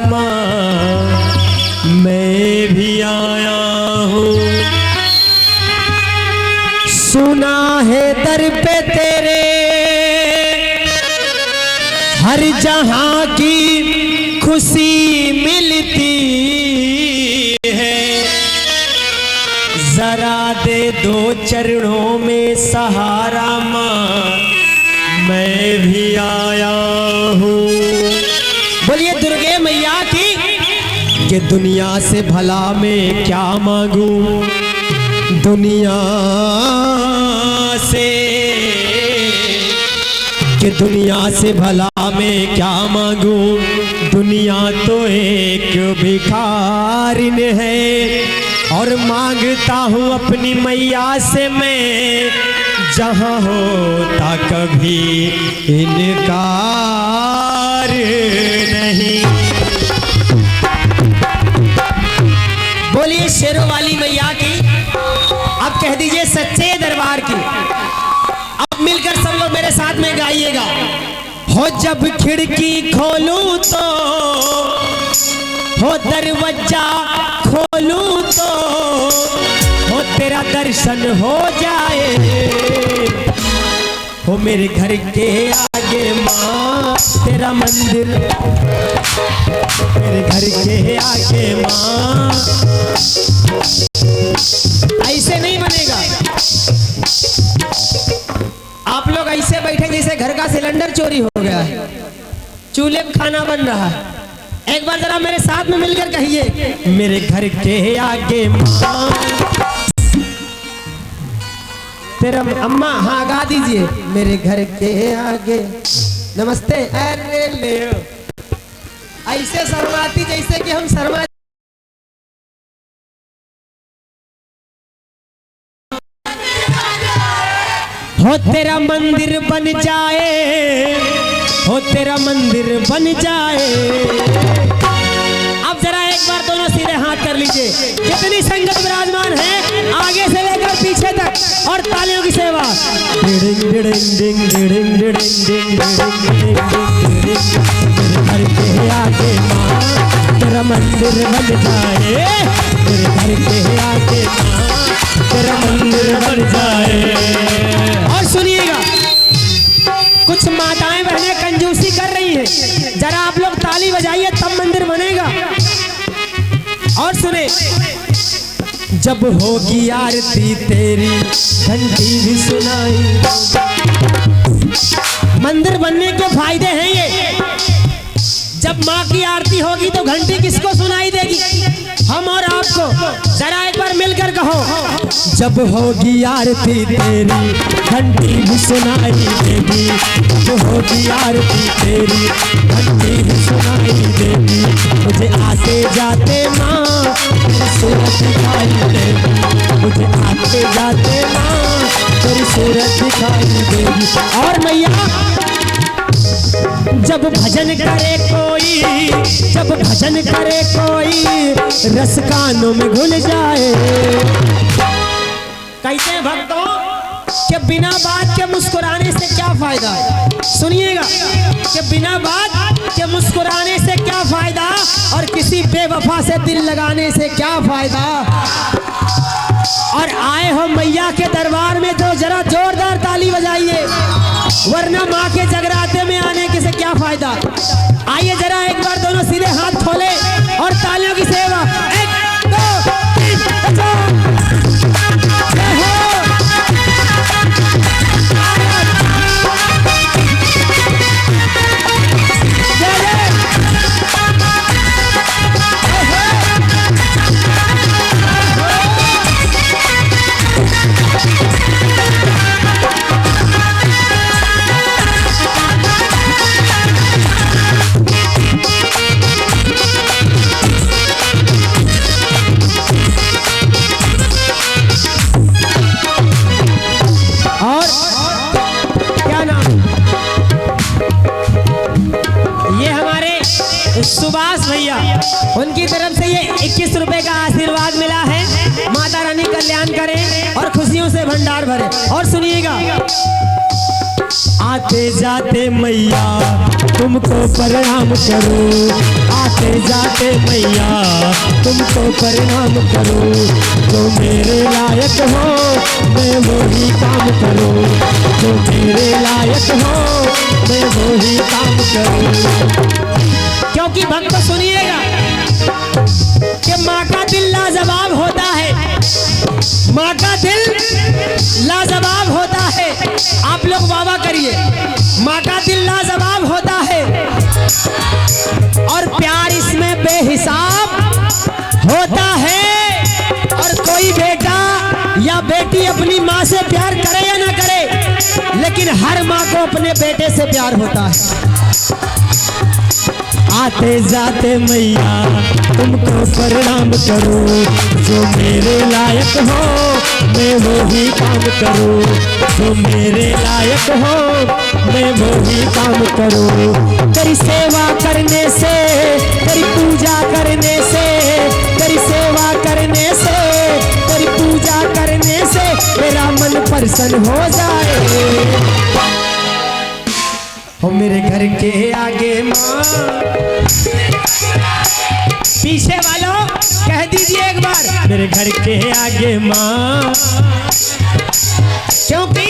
माँ मैं भी आया हूँ। सुना है दर पे तेरे हर जहां की खुशी मिलती है, जरा दे दो चरणों में सहारा माँ मैं भी आया हूँ। बोलिए दुर्गे मैया की। कि दुनिया से भला मैं क्या मांगू, दुनिया से, कि दुनिया से भला मैं क्या मांगू, दुनिया तो एक भिखारिन है। और मांगता हूँ अपनी मैया से मैं, जहाँ होता कभी इनकार नहीं। बोलिए शेरों वाली मैया की। अब कह दीजिए सच्चे दरबार की। अब मिलकर सब लोग मेरे साथ में गाइएगा। हो जब खिड़की खोलूं तो, हो दरवाजा खोलूं तो, हो तेरा दर्शन हो जाए। हो मेरे घर के आगे माँ तेरा मंदिर, मेरे घर के आगे माँ। ऐसे नहीं बनेगा। आप लोग ऐसे बैठे जैसे घर का सिलेंडर चोरी हो गया है, चूल्हे में खाना बन रहा है। एक बार जरा मेरे साथ में मिलकर कहिए, मेरे घर के आगे माँ तेरा। अम्मा हाँ गा दीजिए, मेरे घर के आगे। नमस्ते। अरे ले ऐसे शर्माती जैसे कि हम शर्मा। हो तेरा मंदिर बन जाए, हो तेरा मंदिर बन जाए। अब जरा एक बार दोनों सीधे हाथ कर लीजिए। जितनी संगत विराजमान है आगे से लेकर पीछे तक, और तालियों की सेवा। घर के आगे माँ तेरा मंदिर बन जाए, मेरे घर के आगे माँ तेरा मंदिर बन जाए। और सुनिएगा, कुछ माताएं बहनें कंजूसी कर रही हैं, जरा आप लोग ताली बजाइए तब मंदिर बनेगा। और सुने, जब होगी आरती तेरी घंटी भी सुनाई। मंदिर बनने के फायदे हैं ये। जब माँ की आरती होगी तो घंटी किसको सुनाई देगी? हम और आपको। जरा एक बार मिलकर कहो, जब होगी आरती तेरी घंटी भी सुनाई देगी। जब होगी आरती तेरी घंटी भी सुनाई देगी। मुझे आते जाते माँ तेरी सूरत दिखाई देगी। मुझे आते जाते माँ तेरी सूरत दिखाई देगी। और मैया जब भजन करे कोई, जब भजन करे कोई, रस कानों में घुल जाए। कहते हैं भक्तों कि बिना बात के मुस्कुराने से क्या फायदा। सुनिएगा कि बिना बात के मुस्कुराने से क्या फायदा, और किसी बेवफा से दिल लगाने से क्या फायदा। और आए हो मैया के दरबार में तो जरा जोरदार ताली बजाइए, वरना माँ के जगराते में आने के से क्या फायदा। आइए जरा एक बार दोनों सीधे हाथ खोले और तालियों की सेवा। 1 2 3 सुभाष भैया, उनकी तरफ से ये 21 रुपए का आशीर्वाद मिला है। माता रानी कल्याण करें और खुशियों से भंडार भरे। और सुनिएगा, आते जाते मैया तुमको प्रणाम करो, आते जाते मैया तुमको प्रणाम करूं, जो मेरे लायक हो मैं वही काम करूं, जो मेरे लायक हो मैं वही काम करूं। क्योंकि भक्त सुनिएगा कि माँ का दिल लाजवाब होता है, माँ का दिल लाजवाब होता है। आप लोग वाह करिए, माँ का दिल लाजवाब होता है और प्यार इसमें बेहिसाब होता है। और कोई बेटा या बेटी अपनी माँ से प्यार करे या ना करे, लेकिन हर माँ को अपने बेटे से प्यार होता है। आते जाते मैया तुमको प्रणाम करूं, जो मेरे लायक हो मैं वही काम करूं, जो मेरे लायक हो मैं वही काम करूं। तेरी सेवा करने से, तेरी पूजा करने से, तेरी सेवा करने से, तेरी पूजा करने से मेरा मन प्रसन्न हो जाए। हो मेरे घर के आगे माँ, पीछे वालों कह दीजिए एक बार, मेरे घर के आगे माँ, क्योंकि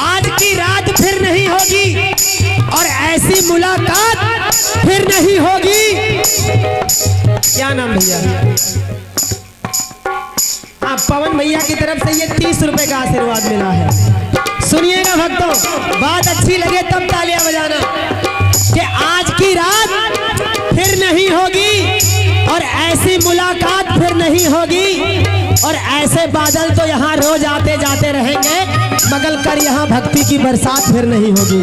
आज की रात फिर नहीं होगी और ऐसी मुलाकात फिर नहीं होगी। क्या नाम भैया? हाँ, पवन भैया की तरफ से ये 30 रुपए का आशीर्वाद मिला है। सुनिएगा भक्तों, बात अच्छी लगे तब तालियां बजाना कि आज की रात फिर नहीं होगी और ऐसी मुलाकात फिर नहीं होगी और ऐसे बादल तो यहाँ रोज आते जाते रहेंगे, मगर कर यहाँ भक्ति की बरसात फिर नहीं होगी।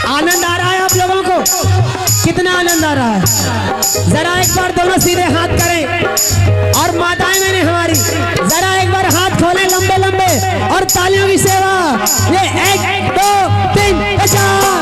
आनंद आ रहा है आप लोगों को? कितना आनंद आ रहा है? जरा एक बार दोनों सीधे हाथ करें और माताएं मैंने हमारी जरा एक बार हाथ खोले लंबे लंबे और तालियों की सेवा। ये 1 2 3 4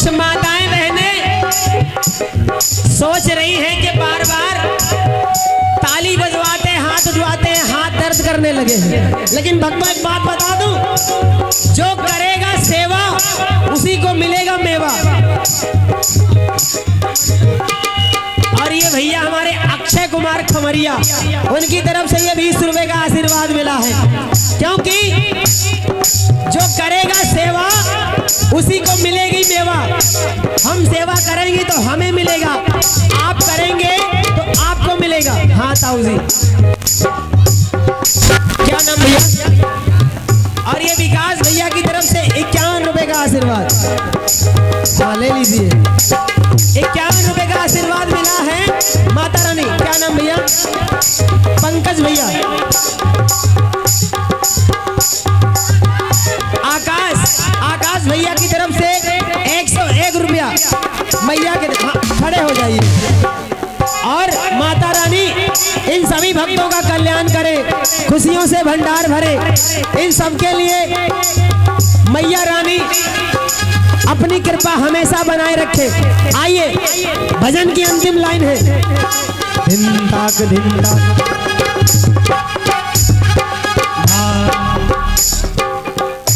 माताएं बहनें सोच रही हैं कि बार बार ताली बजवाते हाथ उठवाते हैं, हाथ दर्द करने लगे हैं। लेकिन भक्तों एक बात बता दूं, जो करेगा सेवा उसी को मिलेगा मेवा। और ये भैया हमारे अक्षय कुमार खमरिया, उनकी तरफ से ये 20 रुपए का आशीर्वाद मिला है, क्योंकि जो करेगा सेवा उसी को मिलेगी मेवा। हम सेवा करेंगे तो हमें मिलेगा, आप करेंगे तो आपको मिलेगा। हाँ ताऊ जी, क्या नाम भैया? और ये विकास भैया की तरफ से 51 रुपए का आशीर्वाद, हाँ ले लीजिए। 51 रुपए का आशीर्वाद मिला है माता रानी। क्या नाम भैया? पंकज भैया। आकाश भैया की तरफ से 101 रुपया मैया के, खड़े हो जाइए। और माता रानी इन सभी भक्तों का कल्याण करे, खुशियों से भंडार भरे। इन सबके लिए मैया रानी अपनी कृपा हमेशा बनाए रखे। आइए, भजन की अंतिम लाइन है। धिन ताक धिन ताक।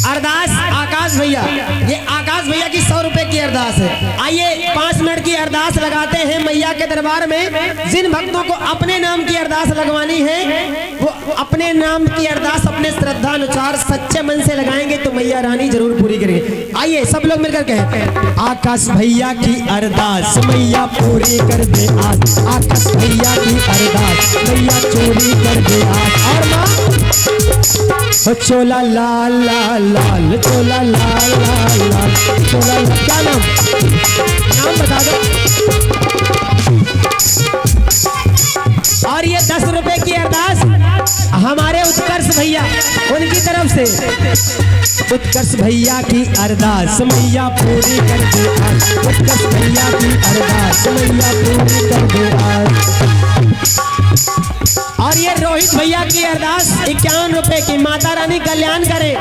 अरदास आकाश भैया, ये आकाश भैया की 100 रुपए की अरदास है। आइए 5 मिनट की अरदास लगाते हैं मैया के दरबार में। जिन भक्तों को अपने नाम की अरदास लगवानी है वो अपने नाम की अरदास अपने श्रद्धा अनुसार सच्चे मन से लगाएंगे तो मैया रानी जरूर पूरी करेंगे। आइए सब लोग मिलकर कहें, आकाश भैया की अरदास मैया पूरी कर दे आज, आकाश भैया की अरदास मैया चोरी कर दे आज। और माँ चोला लाल लाल लाल, चोला लाल लाल लाल, चोला लाल। क्या नाम बता दो। और ये 10 रुपए की अरदास हमारे उत्कर्ष भैया उनकी तरफ से। उत्कर्ष भैया की अरदास मैया पूरी कर दे आज। उत्कर्ष भैया की अरदास मैया पूरी कर दे आज। और ये रोहित भैया की अरदास 51 रुपए की, माता रानी कल्याण करे।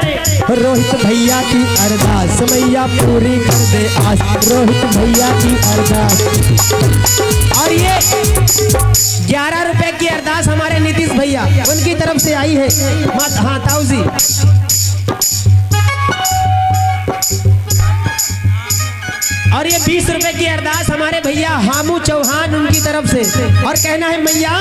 रोहित भैया की अरदास मैया पूरी कर दे आज। रोहित भैया की अरदास। और ये 11 रुपए की अरदास हमारे नीतीश भैया उनकी तरफ से आई है। हाँ ताऊ जी। और ये 20 रुपए की अरदास हमारे भैया हामू चौहान उनकी तरफ से। और कहना है मैया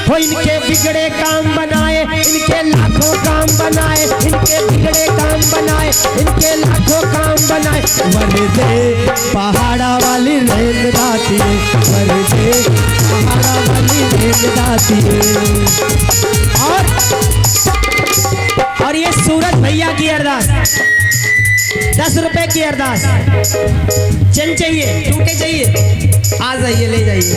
हो इनके बिगड़े काम बनाए, इनके लाखों काम बनाए, इनके बिगड़े काम बनाए, इनके लाखों काम बनाए। वरदे पहाड़ा वाली रेल दाती, वरदे पहाड़ा वाली रेल दाती। और ये सूरज भैया की अरदास 10 रुपए की अरदास। चल चाहिए, टूटे चाहिए, आ जाइए ले जाइए।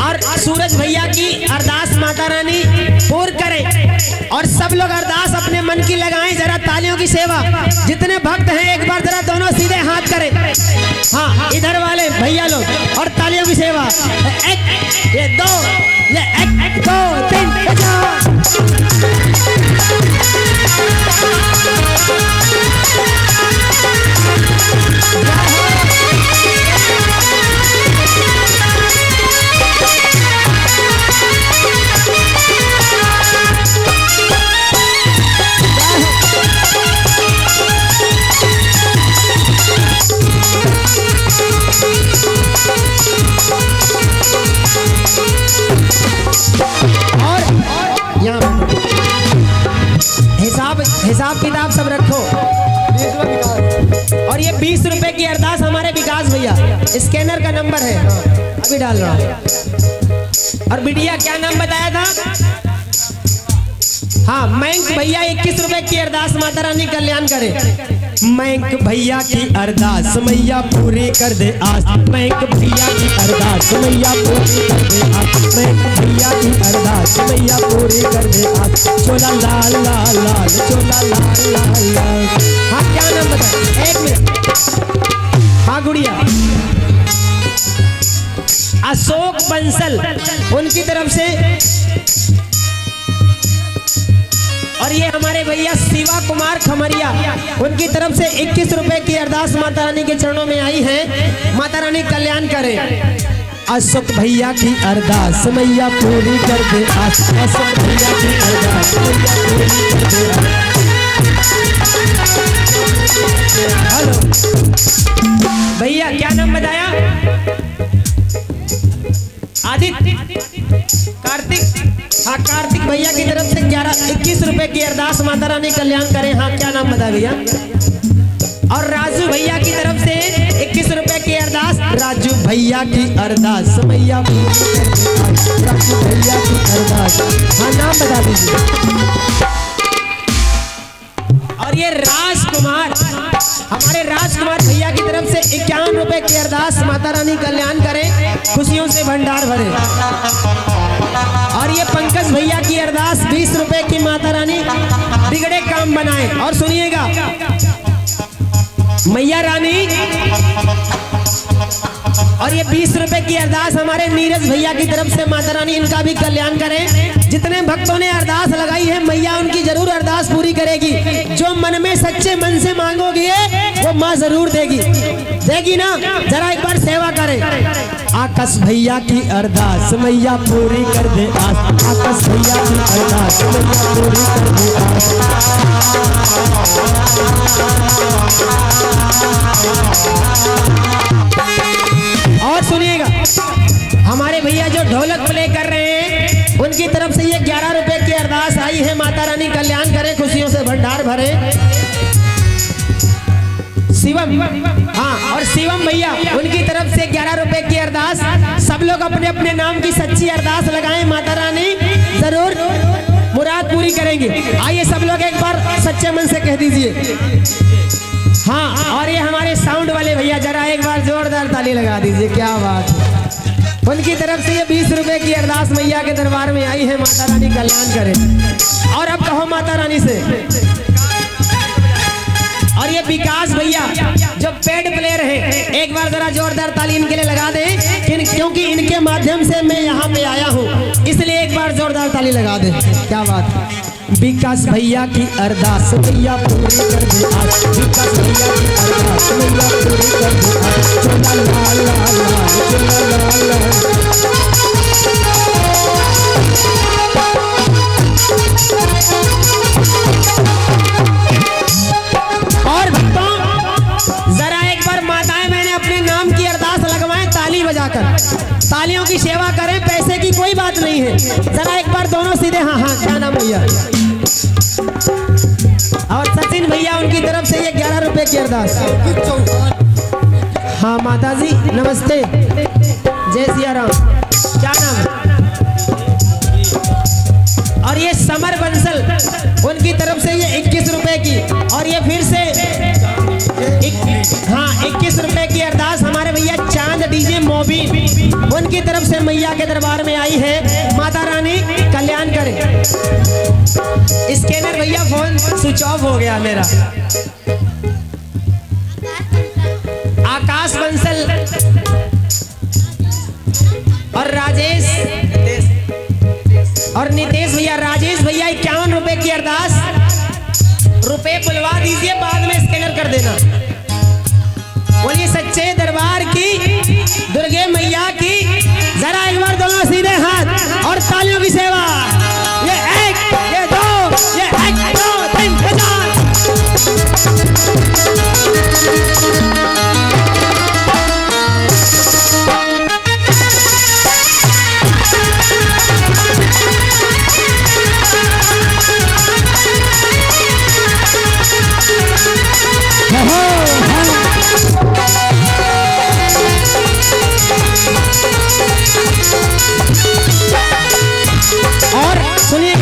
और सूरज भैया की अरदास माता रानी पूर्ण करे। और सब लोग अरदास अपने मन की लगाएं, जरा तालियों की सेवा। जितने भक्त हैं एक बार जरा दोनों सीधे हाथ करें। हाँ इधर वाले भैया लोग, और तालियों की सेवा। एक ये दो, ये एक दो तीन हिसाब किताब सब रखो। और ये 20 रुपए की अरदास हमारे विकास भैया, स्कैनर का नंबर है अभी डाल रहा हूँ। और बिटिया क्या नाम बताया था? हाँ मयंक भैया 21 रुपए की अरदास माता रानी कल्याण करे। मयंक भैया की अरदास मैया पूरी कर दे आज। मयंक भैया की अरदास मैया पूरी कर दे आज। मयंक भैया की अरदास मैया पूरी कर दे आज। चोला लाल लाल लाल, चोला लाल लाल लाल। हाँ क्या नाम बता? एक मिनट। हाँ गुड़िया अशोक बंसल उनकी तरफ से। और ये हमारे भैया शिवा कुमार खमरिया उनकी तरफ से 21 रुपए की अरदास माता रानी के चरणों में आई है। माता रानी कल्याण करे। अशोक भैया की अरदास मैया पूरी कर दे आज। अशोक भैया की अरदास मैया पूरी कर दे आज। हेलो भैया क्या नाम बताया? आदित्य कार्तिक। हाँ कार्तिक भैया की तरफ से 21 रुपए की अरदास माता रानी कल्याण करें। हाँ क्या नाम बता भैया? और राजू भैया की तरफ से 21 रुपए की अरदास। राजू भैया की अरदास मैया राजू भैया की अरदास। हाँ नाम बता दीजिए। और ये राजकुमार हमारे राजकुमार भैया की तरफ से 51 रुपए की अरदास माता रानी कल्याण करें, खुशियों से भंडार भरे। और ये पंकज भैया की अरदास 20 रुपए की माता रानी बिगड़े काम बनाए। और सुनिएगा मैया रानी। और ये 20 रुपए की अरदास हमारे नीरज भैया की तरफ से माता रानी इनका भी कल्याण करें। जितने भक्तों ने अरदास लगाई है मैया उनकी जरूर अरदास पूरी करेगी। जो मन में सच्चे मन से मांगोगे वो माँ जरूर देगी, देगी ना। जरा एक बार सेवा करें। आकाश भैया की अरदास मैया पूरी कर दे आज। आकाश भैया की अरदास मैया पूरी कर दे आज। और सुनिएगा हमारे भैया जो ढोलक प्ले कर रहे हैं उनकी तरफ से ये 11 रुपए की अरदास आई है। माता रानी कल्याण करे, खुशियों से भंडार भरे। शिवम, हाँ और शिवम भैया उनकी तरफ से 11 रुपए की अरदास। सब लोग अपने अपने नाम की सच्ची अरदास लगाएं, माता रानी जरूर मुराद पूरी करेंगे। आइए सब लोग एक बार सच्चे मन से कह दीजिए हाँ। और ये हमारे साउंड वाले भैया जरा एक बार जोरदार ताली लगा दीजिए। क्या बात है। उनकी तरफ से ये 20 रुपए की अरदास मैया के दरबार में आई है। माता रानी कल्याण करे। और अब कहो माता रानी से। और ये विकास भैया जो पेड प्लेयर है, एक बार जरा जोरदार ताली इनके लिए लगा दें, क्योंकि इनके माध्यम से मैं यहाँ पे आया हूँ, इसलिए एक बार जोरदार ताली लगा दें। क्या बात है। विकास भैया की अरदास मैया पूरी कर दे आज, विकास भैया की अरदास मैया पूरी कर दे आज। चोला लाल लाल लाल, चोला लाल लाल। और जरा एक बार माताएं मैंने अपने नाम की अरदास लगवाएं ताली बजाकर। तालियों की सेवा करें, पैसे की कोई बात नहीं है। जरा एक बार दोनों सीधे। हाँ हाँ, क्या नाम भैया? और सचिन भैया उनकी तरफ से ये 11 रुपए की अरदास। हाँ माता जी नमस्ते, जय सिया राम। क्या नाम? और ये समर बंसल उनकी तरफ से ये 21 रुपए की। और ये फिर से 21 रुपए की अरदास हमारे भैया चांद डीजे मोबी उनकी तरफ से मैया के दरबार में आई है। माता रानी कल्याण करे। स्कैनर भैया फोन स्विच ऑफ हो गया मेरा। आकाश बंसल और राजेश और नितेश भैया। राजेश भैया 51 रुपए की अरदास। रुपए बुलवा दीजिए, बाद में स्कैनर कर देना। बोलिए सच्चे दरबार की, दुर्गे मैया की। जरा एक बार दोनों सीधे हाथ और तालियों की सेवा। ये 1, ये 2, ये 1, 2, 3, 4। और सुनिए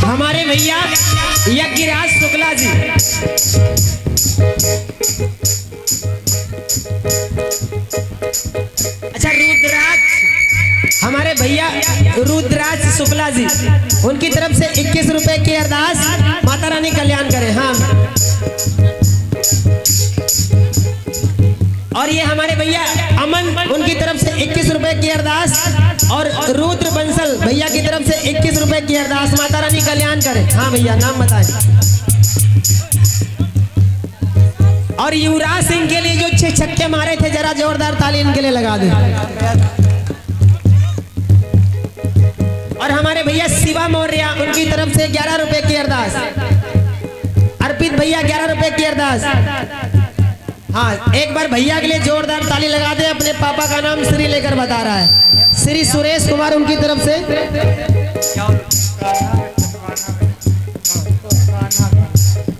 हमारे भैया यज्ञराज शुक्ला जी। अच्छा रुद्राज, हमारे भैया रुद्राज शुक्ला जी उनकी तरफ से 21 रुपए की अरदास। माता रानी कल्याण करे। हाँ। और ये हमारे भैया अमन उनकी तरफ से 21 रुपए की अरदास। और रुद्र बंसल भैया की तरफ से 21 रुपए की अरदास। माता रानी कल्याण करे। हाँ भैया नाम बताएं। और युवराज सिंह के लिए जो 6 छक्के मारे थे, जरा जोरदार ताली इनके लिए लगा दे। और हमारे भैया शिवा मौर्य उनकी तरफ से 11 रुपए की अरदास। अर्पित भैया 11 रुपए की अरदास। हाँ एक बार भैया के लिए जोरदार ताली लगा दे। अपने पापा का नाम श्री लेकर बता रहा है, श्री सुरेश कुमार उनकी तरफ से।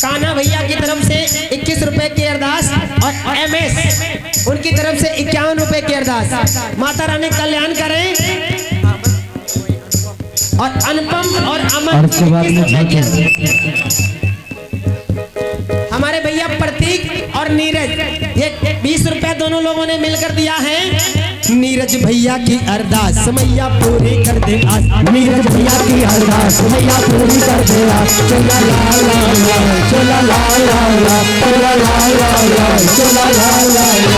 कान्हा भैया की तरफ से 21 रुपए की अरदास। और MS उनकी तरफ से 51 रुपए की अरदास। माता रानी कल्याण करें। और अनुपम और अमन हमारे भैया प्रतीक और नीरज, ये 20 रुपए दोनों लोगों ने मिलकर दिया है। नीरज भैया की अरदास मैया पूरी कर दे आज, नीरज भैया की अरदास मैया पूरी कर दे आज। चोला लाल लाल लाल, चोला लाल लाल लाल, चोला लाल लाल लाल, चोला लाल लाल।